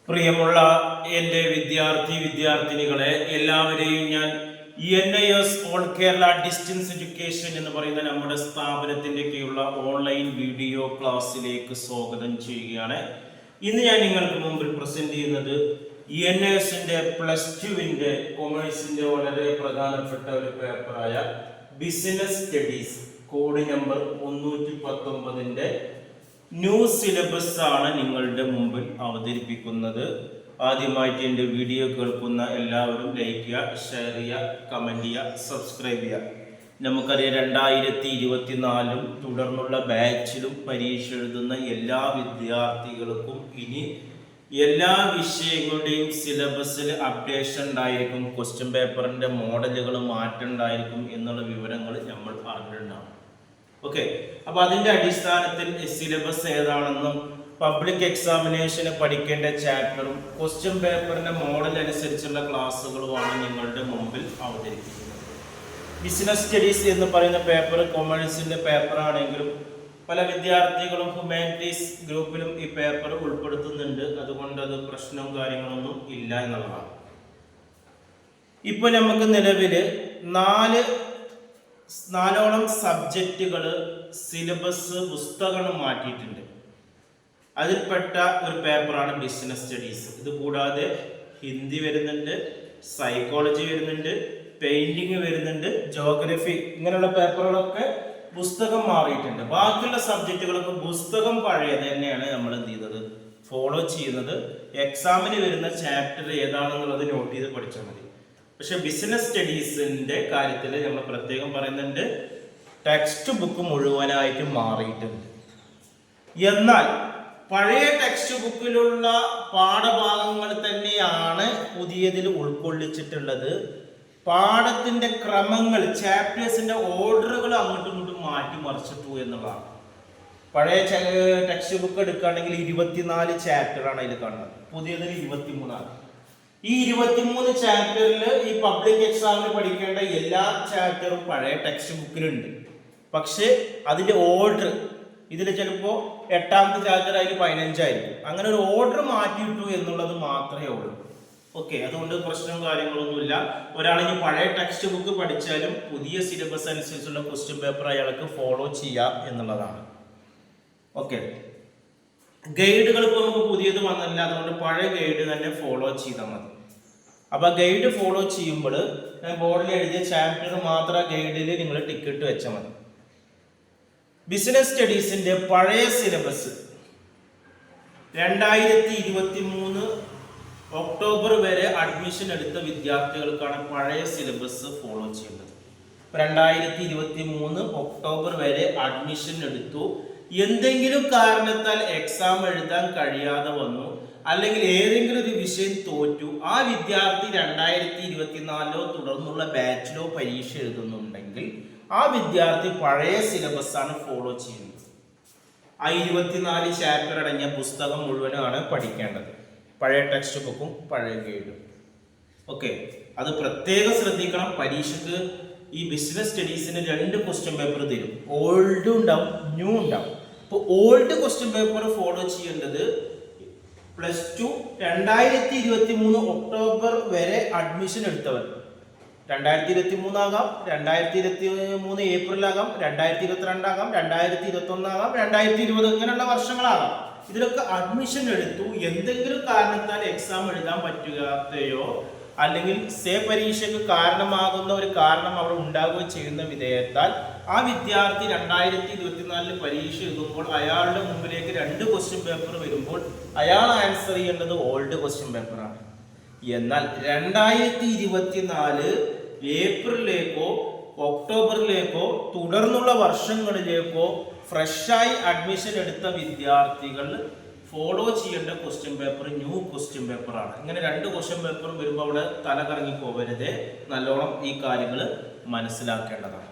പ്രിയമുള്ള എൻ്റെ വിദ്യാർത്ഥിനികളെ എല്ലാവരെയും ഞാൻ NIS all Kerala distance education എന്ന് പറയുന്ന നമ്മുടെ സ്ഥാപനത്തിൻ്റെ കീഴിലുള്ള ഓൺലൈൻ വീഡിയോ ക്ലാസ്സിലേക്ക് സ്വാഗതം ചെയ്യുകയാണ്. ഇന്ന് ഞാൻ നിങ്ങൾക്ക് മുമ്പിൽ പ്രസന്റ് ചെയ്യുന്നത് NISന്റെ +2 കൊമേഴ്സിന്റെ വളരെ പ്രധാനപ്പെട്ട ഒരു പേപ്പറായ business studies code number 319 new syllabus ആണ് നിങ്ങളുടെ മുമ്പിൽ അവതരിപ്പിക്കുന്നത്. ആദ്യമായിട്ട് എൻ്റെ വീഡിയോ കേൾക്കുന്ന എല്ലാവരും ലൈക്ക് ചെയ്യുക, ഷെയർ ചെയ്യുക, കമൻറ്റ് ചെയ്യുക, സബ്സ്ക്രൈബ് ചെയ്യുക. നമുക്കറിയാം 2024 തുടർന്നുള്ള ബാച്ചിലും പരീക്ഷ എഴുതുന്ന എല്ലാ വിദ്യാർത്ഥികൾക്കും ഇനി എല്ലാ വിഷയങ്ങളുടെയും സിലബസിൽ അപ്ഡേഷൻ ഉണ്ടായിരിക്കും, ക്വസ്റ്റ്യൻ പേപ്പറിൻ്റെ മോഡലുകൾ മാറ്റം ഉണ്ടായിരിക്കും എന്നുള്ള വിവരങ്ങൾ നമ്മൾ അറിഞ്ഞിട്ടുണ്ടാകും. ഓക്കെ, അപ്പോൾ അതിൻ്റെ അടിസ്ഥാനത്തിൽ സിലബസ് ഏതാണെന്നും പബ്ലിക് എക്സാമിനേഷന് പഠിക്കേണ്ട ചാപ്റ്ററും ക്വസ്റ്റ്യൻ പേപ്പറിൻ്റെ മോഡൽ അനുസരിച്ചുള്ള ക്ലാസ്സുകളുമാണ് നിങ്ങളുടെ മുമ്പിൽ അവതരിപ്പിക്കുന്നത്. ബിസിനസ് സ്റ്റഡീസ് എന്ന് പറയുന്ന പേപ്പർ കൊമേഴ്സിൻ്റെ പേപ്പറാണെങ്കിലും പല വിദ്യാർത്ഥികളും ഹ്യൂമാനിറ്റീസ് ഗ്രൂപ്പിലും ഈ പേപ്പർ ഉൾപ്പെടുത്തുന്നുണ്ട്. അതുകൊണ്ട് അത് പ്രശ്നവും കാര്യങ്ങളൊന്നും ഇല്ല എന്നുള്ളതാണ്. ഇപ്പോൾ നമുക്ക് നിലവിൽ നാലോളം സബ്ജക്റ്റുകൾ സിലബസ് പുസ്തകങ്ങൾ മാറ്റിയിട്ടുണ്ട്. അതിൽപ്പെട്ട ഒരു പേപ്പറാണ് ബിസിനസ് സ്റ്റഡീസ്. ഇത് കൂടാതെ ഹിന്ദി വരുന്നുണ്ട്, സൈക്കോളജി വരുന്നുണ്ട്, പെയിന്റിങ് വരുന്നുണ്ട്, ജോഗ്രഫി, ഇങ്ങനെയുള്ള പേപ്പറുകളൊക്കെ പുസ്തകം മാറിയിട്ടുണ്ട്. ബാക്കിയുള്ള സബ്ജക്റ്റുകളൊക്കെ പുസ്തകം പഴയത് തന്നെയാണ് നമ്മൾ എന്ത് ചെയ്യുന്നത്, ഫോളോ ചെയ്യുന്നത്. എക്സാമിന് വരുന്ന ചാപ്റ്റർ ഏതാണെന്നുള്ളത് നോട്ട് ചെയ്ത് പഠിച്ചാൽ മതി. പക്ഷെ ബിസിനസ് സ്റ്റഡീസിൻ്റെ കാര്യത്തിൽ നമ്മൾ പ്രത്യേകം പറയുന്നുണ്ട്, ടെക്സ്റ്റ് ബുക്ക് മുഴുവനായിട്ട് മാറിയിട്ടുണ്ട്. എന്നാൽ പഴയ ടെക്സ്റ്റ് ബുക്കിലുള്ള പാഠഭാഗങ്ങൾ തന്നെയാണ് പുതിയതിൽ ഉൾക്കൊള്ളിച്ചിട്ടുള്ളത്. പാഠത്തിൻ്റെ ക്രമങ്ങൾ, ചാപ്റ്റേഴ്സിൻ്റെ ഓർഡറുകൾ അങ്ങോട്ടും ഇങ്ങോട്ടും മാറ്റി മറിച്ചിട്ടു എന്നുള്ളതാണ്. പഴയ ടെക്സ്റ്റ് ബുക്ക് എടുക്കുകയാണെങ്കിൽ 24 ചാപ്റ്ററാണ് അതിൽ കാണുന്നത്, പുതിയതിൽ 23ആണ്. ഈ 23 ചാപ്റ്ററിൽ ഈ പബ്ലിക് എക്സാമിന് പഠിക്കേണ്ട എല്ലാ ചാപ്റ്ററും പഴയ ടെക്സ്റ്റ് ബുക്കിലുണ്ട്. പക്ഷെ അതിൻ്റെ ഓർഡർ ഇതിൽ ചിലപ്പോൾ 8ാമത്തെ ചാപ്റ്റർ അതിൽ 15 ആയിരിക്കും. അങ്ങനെ ഒരു ഓർഡർ മാറ്റിയിട്ടു എന്നുള്ളത് മാത്രമേ ഉള്ളൂ. ഓക്കെ, അതുകൊണ്ട് പ്രശ്നവും കാര്യങ്ങളൊന്നുമില്ല. ഒരാളിനി പഴയ ടെക്സ്റ്റ് ബുക്ക് പഠിച്ചാലും പുതിയ സിലബസ് അനുസരിച്ചുള്ള ക്വസ്റ്റ്യൻ പേപ്പർ അയാൾക്ക് ഫോളോ ചെയ്യാം എന്നുള്ളതാണ്. ഓക്കെ, ഗൈഡുകൾ ഇപ്പോൾ നമുക്ക് പുതിയത് വന്നില്ല, അതുകൊണ്ട് പഴയ ഗൈഡ് തന്നെ ഫോളോ ചെയ്താൽ മതി. അപ്പോൾ ഗൈഡ് ഫോളോ ചെയ്യുമ്പോൾ ബോർഡിൽ എഴുതിയ ചാപ്റ്റർ മാത്രം ഗൈഡിൽ നിങ്ങൾ ടിക്കറ്റ് വെച്ചാൽ മതി. ബിസിനസ് സ്റ്റഡീസിൻ്റെ പഴയ സിലബസ് 2023 ഒക്ടോബർ വരെ അഡ്മിഷൻ എടുത്ത വിദ്യാർത്ഥികൾക്കാണ് പഴയ സിലബസ് ഫോളോ ചെയ്യേണ്ടത്. 2023 ഒക്ടോബർ വരെ അഡ്മിഷൻ എടുത്തു, എന്തെങ്കിലും കാരണത്താൽ എക്സാം എഴുതാൻ കഴിയാതെ വന്നു, അല്ലെങ്കിൽ ഏതെങ്കിലും ഒരു വിഷയം തോറ്റു, ആ വിദ്യാർത്ഥി 2024 തുടർന്നുള്ള ബാച്ചിലോ പരീക്ഷ എഴുതുന്നുണ്ടെങ്കിൽ ആ വിദ്യാർത്ഥി പഴയ സിലബസാണ് ഫോളോ ചെയ്യുന്നത്. ആ 24 ചാപ്റ്റർ അടങ്ങിയ പുസ്തകം മുഴുവനാണ് പഠിക്കേണ്ടത്, പഴയ ടെക്സ്റ്റ് ബുക്കും പഴയ ഗൈഡും. ഓക്കെ, അത് പ്രത്യേകം ശ്രദ്ധിക്കണം. പരീക്ഷയ്ക്ക് ഈ ബിസിനസ് സ്റ്റഡീസിന് 2 ക്വസ്റ്റ്യൻ പേപ്പർ തരും, ഓൾഡും ഉണ്ടാവും, ന്യൂ ഉണ്ടാവും. ഇപ്പോൾ ഓൾഡ് ക്വസ്റ്റ്യൻ പേപ്പർ ഫോളോ ചെയ്യേണ്ടത് +2 2023 ഒക്ടോബർ വരെ അഡ്മിഷൻ എടുത്തവർ. 2023 ആകാം, 2023 ഏപ്രിലാകാം, 2022 ആകാം, 2021 ആകാം, 2020 ഇങ്ങനെയുള്ള വർഷങ്ങളാകാം. ഇതിലൊക്കെ അഡ്മിഷൻ എടുത്തു, എന്തെങ്കിലും കാരണത്താൽ എക്സാം എഴുതാൻ പറ്റുകയോ അല്ലെങ്കിൽ പരീക്ഷയ്ക്ക് കാരണമാകുന്ന ഒരു കാരണം അവിടെ ഉണ്ടാകുകയോ ചെയ്യുന്ന വിധേയത്താൽ ആ വിദ്യാർത്ഥി 2024 പരീക്ഷ എഴുതുമ്പോൾ അയാളുടെ മുമ്പിലേക്ക് 2 ക്വസ്റ്റ്യൻ പേപ്പർ വരുമ്പോൾ അയാൾ ആൻസർ ചെയ്യേണ്ടത് ഓൾഡ് ക്വസ്റ്റ്യൻ പേപ്പറാണ്. എന്നാൽ 2024 ഏപ്രിലേക്കോ ഒക്ടോബറിലേക്കോ തുടർന്നുള്ള വർഷങ്ങളിലേക്കോ ഫ്രഷായി അഡ്മിഷൻ എടുത്ത വിദ്യാർത്ഥികൾ ഫോളോ ചെയ്യേണ്ട ക്വസ്റ്റ്യൻ പേപ്പർ ന്യൂ ക്വസ്റ്റ്യൻ പേപ്പറാണ്. ഇങ്ങനെ 2 ക്വസ്റ്റ്യൻ പേപ്പറും വരുമ്പോൾ അവിടെ തല കറങ്ങി പോകരുത്, നല്ലോണം ഈ കാര്യങ്ങൾ മനസ്സിലാക്കേണ്ടതാണ്.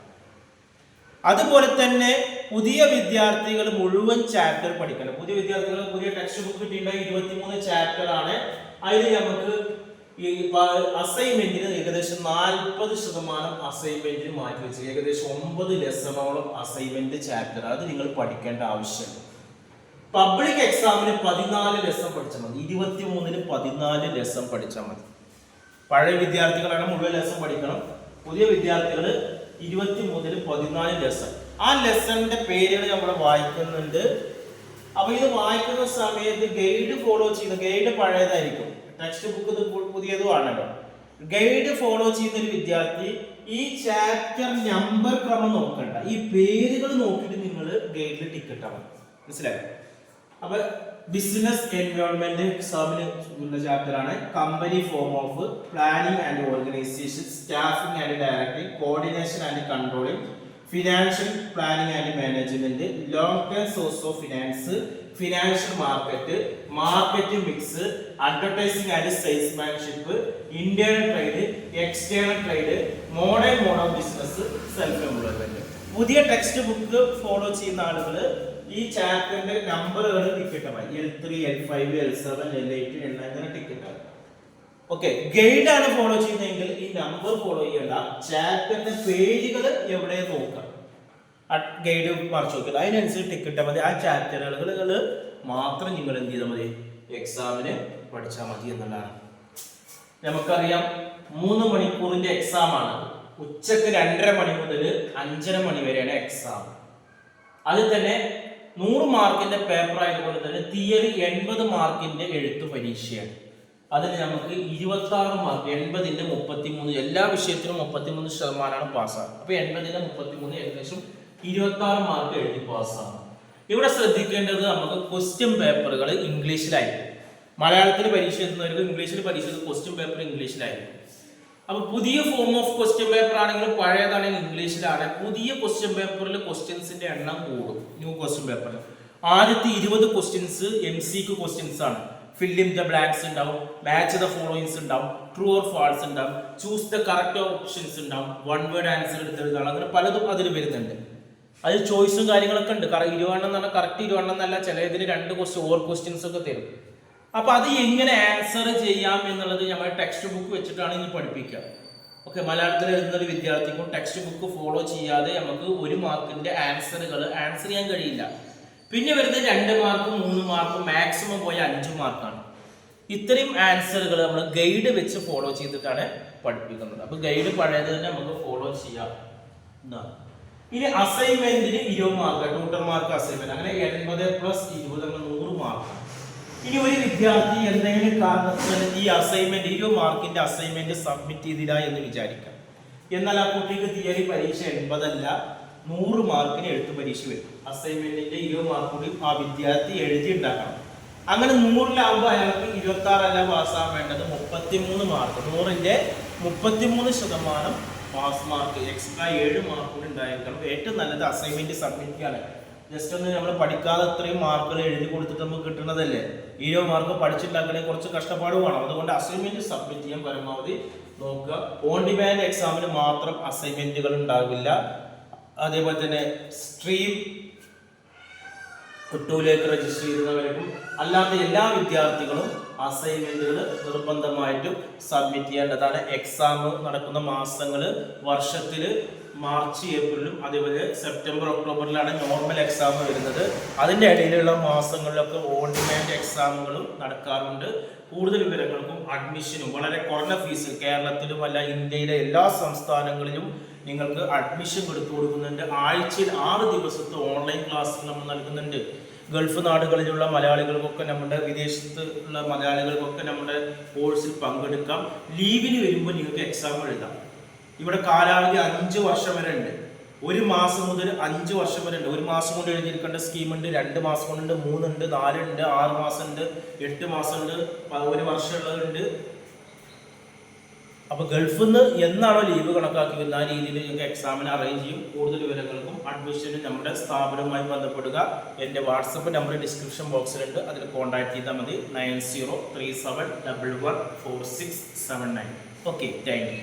അതുപോലെ തന്നെ പുതിയ വിദ്യാർത്ഥികൾ മുഴുവൻ ചാപ്റ്റർ പഠിക്കണം. പുതിയ വിദ്യാർത്ഥികൾ പുതിയ ടെക്സ്റ്റ് ബുക്ക് കിട്ടിയിട്ട് 23 ചാപ്റ്റർ ആണ്. അതിൽ നമുക്ക് ഈ അസൈൻമെന്റിന് ഏകദേശം 40% അസൈൻമെന്റിന് മാറ്റി വെച്ച് ഏകദേശം 9 ലെസണോളം അസൈൻമെന്റ് ചാപ്റ്റർ അത് നിങ്ങൾ പഠിക്കേണ്ട ആവശ്യമുണ്ട്. പബ്ലിക് എക്സാമിന് 14 ലെസൺ പഠിച്ചാൽ മതി. 23-ന് 14 ലെസൺ പഠിച്ചാൽ മതി. പഴയ വിദ്യാർത്ഥികളാണ് മുഴുവൻ ലെസൺ പഠിക്കണം. പുതിയ വിദ്യാർത്ഥികൾ 23-ന് 14 ലെസൺ. ആ ലെസണിന്റെ പേരുകൾ നമ്മൾ വായിക്കുന്നുണ്ട്. അപ്പൊ ഇത് വായിക്കുന്ന സമയത്ത് ഗൈഡ് ഫോളോ ചെയ്യുന്ന, ഗൈഡ് പഴയതായിരിക്കും, ടെക്സ്റ്റ് ബുക്ക് പുതിയതും ആണല്ലോ. ഗൈഡ് ഫോളോ ചെയ്യുന്ന ഒരു വിദ്യാർത്ഥി ഈ ചാപ്റ്റർ നമ്പർ ക്രമം നോക്കണ്ട, ഈ പേരുകൾ നോക്കിയിട്ട് നിങ്ങൾ ഗൈഡിൽ ടിക്കറ്റ് ആവും. മനസ്സിലായോ? അപ്പൊ ബിസിനസ് എൻവയോൺമെന്റ് എക്സാമിന് ഉള്ള ചാപ്റ്റർ ആണ്. Company form of, planning and organisation, staffing and directing, coordination and controlling, financial planning and management, long term source of finance, financial market, market mix, advertising and salesmanship, internal trade, external trade, modern mode of business, self employment. പുതിയ text book follow ചെയ്യുന്ന ആളുകൾ ഈ ചാപ്റ്ററിന്റെ നമ്പറുകൾ ticket ആയി L3, L5, L7, L8, L9 അങ്ങനെ ticket ആയി. Okay, guide ആണ് follow ചെയ്യുന്നതെങ്കിൽ ഈ നമ്പർ ഫോളോ ചെയ്യേണ്ട, ചാപ്റ്ററിന്റെ പേജുകൾ എവിടെ നോക്കാം, ഗൈഡ് മറിച്ച് നോക്കില്ല, അതിനനുസരിച്ച് ടിക്കറ്റ് മതി. ആ ചാപ്റ്ററുകൾ മാത്രം നിങ്ങൾ എന്ത് ചെയ്താൽ മതി, എക്സാമിന് പഠിച്ചാൽ മതി എന്നുള്ളതാണ്. നമുക്കറിയാം 3 മണിക്കൂറിന്റെ എക്സാം ആണ്. ഉച്ചക്ക് 2:30 മണി മുതൽ 5:30 മണി വരെയാണ് എക്സാം. അതിൽ തന്നെ 100 മാർക്കിന്റെ പേപ്പർ ആയതുകൊണ്ട് തന്നെ തിയറി 80 മാർക്കിന്റെ എഴുത്ത് പരീക്ഷയാണ്. അതിന് നമുക്ക് 26 മാർക്ക്, 80-ന്റെ 33, എല്ലാ വിഷയത്തിലും 33% പാസ്സാണ്. അപ്പൊ 80-ന്റെ 33 ഏകദേശം 26 മാർക്ക് എഴുതി പാസ്സാണ്. ഇവിടെ ശ്രദ്ധിക്കേണ്ടത് നമുക്ക് ക്വസ്റ്റ്യൻ പേപ്പറുകൾ ഇംഗ്ലീഷിലായിരിക്കും. മലയാളത്തിൽ പരീക്ഷ എഴുതുന്നവർക്ക് ഇംഗ്ലീഷിൽ പരീക്ഷ ക്വസ്റ്റ്യൻ പേപ്പർ ഇംഗ്ലീഷിലായിരിക്കും. അപ്പൊ പുതിയ ഫോം ഓഫ് ക്വസ്റ്റ്യൻ പേപ്പർ ആണെങ്കിലും പഴയതാണെങ്കിൽ ഇംഗ്ലീഷിലാണ്. പുതിയ ക്വസ്റ്റ്യൻ പേപ്പറിൽ ക്വസ്റ്റ്യൻസിന്റെ എണ്ണം കൂടും. ന്യൂ ക്വസ്റ്റ്യൻ പേപ്പറിൽ ആദ്യത്തെ 20 ക്വസ്റ്റ്യൻസ് MCQ ക്വസ്റ്റ്യൻസ് ആണ്. ഫിൽ ഇൻ ദ ബ്ലാങ്ക്സ് ഉണ്ടാവും, മാച്ച് ദ ഫോളോയിങ്സ് ഉണ്ടാവും, ട്രൂ ഓർ ഫാൾസ് ഉണ്ടാവും, ചൂസ് ദ കറക്റ്റ് ഓപ്ഷൻസ് ഉണ്ടാവും, വൺ വേർഡ് ആൻസർ എടുത്തെഴുതാണ്. അങ്ങനെ പലതും അതിൽ വരുന്നുണ്ട്. അതിൽ ചോയ്സും കാര്യങ്ങളൊക്കെ ഉണ്ട്. 20 എന്ന് പറഞ്ഞാൽ കറക്റ്റ് 20 എന്നല്ല, ചിലതിന് 2 ക്വസ്റ്റ്യൻ ഓർ ക്വസ്റ്റ്യൻസ് ഒക്കെ തരും. അപ്പൊ അത് എങ്ങനെ ആൻസർ ചെയ്യാം എന്നുള്ളത് നമ്മൾ ടെക്സ്റ്റ് ബുക്ക് വെച്ചിട്ടാണ് ഇനി പഠിപ്പിക്കുക. ഓക്കെ, മലയാളത്തിൽ എഴുതുന്ന ഒരു വിദ്യാർത്ഥിക്കും ടെക്സ്റ്റ് ബുക്ക് ഫോളോ ചെയ്യാതെ നമുക്ക് 1 മാർക്കിന്റെ ആൻസറുകൾ ആൻസർ ചെയ്യാൻ കഴിയില്ല. പിന്നെ വരുന്നത് 2 മാർക്കും 3 മാർക്കും മാക്സിമം പോയ 5 മാർക്കാണ്. ഇത്രയും ആൻസറുകൾ നമ്മൾ ഗൈഡ് വെച്ച് ഫോളോ ചെയ്തിട്ടാണ് പഠിപ്പിക്കുന്നത്. അപ്പൊ ഗൈഡ് പഴയത് തന്നെ നമുക്ക് ഫോളോ ചെയ്യാം. ഇനി അസൈൻമെന്റിന് 20 മാർക്ക്, ട്യൂട്ടർ മാർക്ക് അസൈൻമെന്റ്, അങ്ങനെ 80 + 20 100 മാർക്ക്. ഇനി ഒരു വിദ്യാർത്ഥി എന്തെങ്കിലും കാരണത്താൽ ഈ അസൈൻമെന്റ് 20 മാർക്കിന്റെ അസൈൻമെന്റ് സബ്മിറ്റ് ചെയ്തില്ല എന്ന് വിചാരിക്കാം. എന്നാൽ ആ കുട്ടിക്ക് തിയറി പരീക്ഷ 80 അല്ല, 100 മാർക്കിന് എഴുത്ത് പരീക്ഷ വരും. അസൈൻമെന്റിന്റെ 20 മാർക്ക് കൂടി ആ വിദ്യാർത്ഥി എഴുതി ഉണ്ടാക്കണം. അങ്ങനെ 100-ലാകുമ്പോൾ അയാൾക്ക് 26 അല്ല പാസ്സാകാൻ വേണ്ടത് 33 മാർക്ക്. 100-ന്റെ 33% പാസ് മാർക്ക്, എക്സ്ട്രാ 7 മാർക്ക് കൂടി ഉണ്ടായിരിക്കണം. ഏറ്റവും നല്ലത് അസൈൻമെന്റ് സബ്മിറ്റ് ചെയ്യാൻ. ജസ്റ്റ് ഒന്ന് നമ്മൾ പഠിക്കാതെ ഇത്രയും മാർക്കുകൾ എഴുതി കൊടുത്തിട്ട് നമുക്ക് കിട്ടുന്നതല്ലേ. 20 മാർക്ക് പഠിച്ചിട്ടുണ്ടാക്കണമെങ്കിൽ കുറച്ച് കഷ്ടപ്പാട് വേണം. അതുകൊണ്ട് അസൈൻമെന്റ് സബ്മിറ്റ് ചെയ്യാൻ പരമാവധി നോക്കുക. ഓൺ ഡിമാൻഡ് എക്സാമിന് മാത്രം അസൈൻമെന്റുകൾ ഉണ്ടാവില്ല. അതേപോലെ തന്നെ സ്ട്രീം 2ലേക്ക് രജിസ്റ്റർ ചെയ്യുന്നവർക്കും അല്ലാത്ത എല്ലാ വിദ്യാർത്ഥികളും അസൈൻമെന്റുകൾ നിർബന്ധമായിട്ടും സബ്മിറ്റ് ചെയ്യേണ്ടതാണ്. എക്സാം നടക്കുന്ന മാസങ്ങൾ വർഷത്തിൽ മാർച്ച്, ഏപ്രിലും അതേപോലെ സെപ്റ്റംബർ, ഒക്ടോബറിലാണ് നോർമൽ എക്സാം വരുന്നത്. അതിൻ്റെ ഇടയിലുള്ള മാസങ്ങളിലൊക്കെ ഓൺ ഡിമാൻഡ് എക്സാമുകളും നടക്കാറുണ്ട്. കൂടുതൽ വിവരങ്ങൾക്കും അഡ്മിഷനും വളരെ കുറഞ്ഞ ഫീസിൽ കേരളത്തിലുമല്ല ഇന്ത്യയിലെ എല്ലാ സംസ്ഥാനങ്ങളിലും നിങ്ങൾക്ക് അഡ്മിഷൻ കൊടുക്കുന്നുണ്ട്. ആഴ്ചയിൽ 6 ദിവസത്തെ ഓൺലൈൻ ക്ലാസ് നമ്മൾ നൽകുന്നുണ്ട്. ഗൾഫ് നാടുകളിലുള്ള മലയാളികൾക്കൊക്കെ, നമ്മുടെ വിദേശത്ത് ഉള്ള മലയാളികൾക്കൊക്കെ നമ്മുടെ കോഴ്സിൽ പങ്കെടുക്കാം. ലീവിന് വരുമ്പോൾ നിങ്ങൾക്ക് എക്സാം എഴുതാം. ഇവിടെ കാലാവധി 5 വർഷം വരെ ഉണ്ട്. 1 മാസം മുതൽ 5 വർഷം വരെ ഉണ്ട്. 1 മാസം കൊണ്ട് എഴുതിയിരിക്കേണ്ട സ്കീമുണ്ട്, 2 മാസം കൊണ്ടുണ്ട്, 3 ഉണ്ട്, 4 ഉണ്ട്, 6 മാസം ഉണ്ട്, 8 മാസം ഉണ്ട്, 1 വർഷം ഉള്ളതുണ്ട്. അപ്പൊ ഗൾഫിൽ നിന്ന് എന്നാണോ ലീവ് കണക്കാക്കി വരുന്ന ആ രീതിയിൽ നിങ്ങൾക്ക് എക്സാമിന് അറേഞ്ച് ചെയ്യും. കൂടുതൽ വിവരങ്ങൾക്കും അഡ്മിഷനും നമ്മുടെ സ്ഥാപനവുമായി ബന്ധപ്പെടുക. എൻ്റെ വാട്സപ്പ് നമ്പർ ഡിസ്ക്രിപ്ഷൻ ബോക്സിലുണ്ട്, അതിൽ കോൺടാക്ട് ചെയ്താൽ മതി. 9037114679. Okay, thank you.